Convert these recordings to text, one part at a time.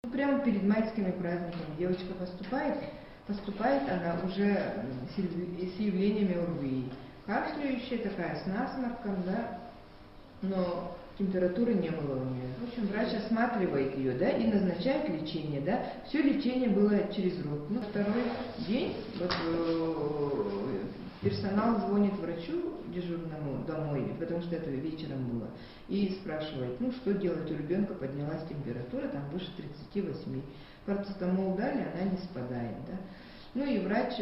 Прямо перед майскими праздниками девочка поступает она уже с явлениями ОРВИ. Кашляющая такая, с насморком, да, но температуры не было у нее. В общем, врач осматривает ее, да, и назначает лечение, да. Все лечение было через рот. Ну, второй день вот, персонал звонит врачу дежурному домой, потому что это вечером было, и спрашивает, ну, что делать, у ребенка поднялась температура, там выше 38. Парацетамол дали, она не спадает, да. Ну и врач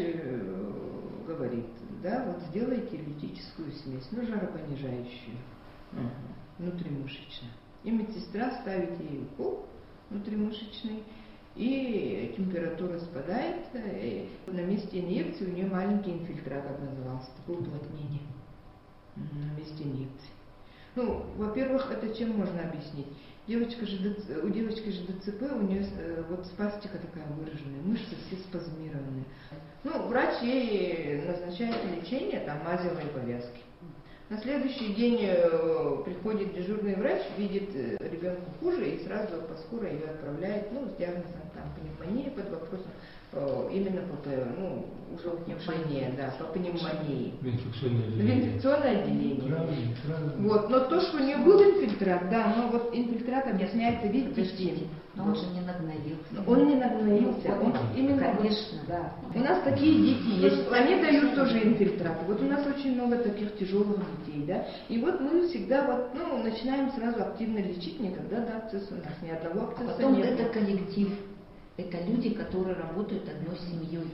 говорит, да, вот сделайте литическую смесь, ну, жаропонижающую, внутримышечно. И медсестра ставит ей укол внутримышечный, и температура спадает, и на месте инъекции у нее маленький инфильтрат назывался, такое уплотнение на месте инъекции. Ну, во-первых, это чем можно объяснить? У девочки же ДЦП, у нее вот спастика такая выраженная, мышцы все спазмированные. Ну, врач ей назначает лечение, там, мазевые повязки. На следующий день приходит дежурный врач, видит ребенку хуже и сразу по скорой ее отправляет, ну, с диагнозом там пневмония под вопросом, именно по, ну, уже ухудшение, да, по пневмонии. В инфекционное отделение. Правильно. Вот, но то, что у нее был инфильтрат, да, но вот инфильтрат объясняется, видите, но он же не нагноился. Он не нагноился, он именно, конечно. Вот, да. У нас такие дети есть, они дают тоже инфильтрат. Вот у нас очень много таких тяжелых детей, да. И вот мы всегда вот, ну, начинаем сразу активно лечить, никогда, да, абсцесса у нас ни одного абсцесса Потом нет. это коллектив, это люди, которые работают одной семьей.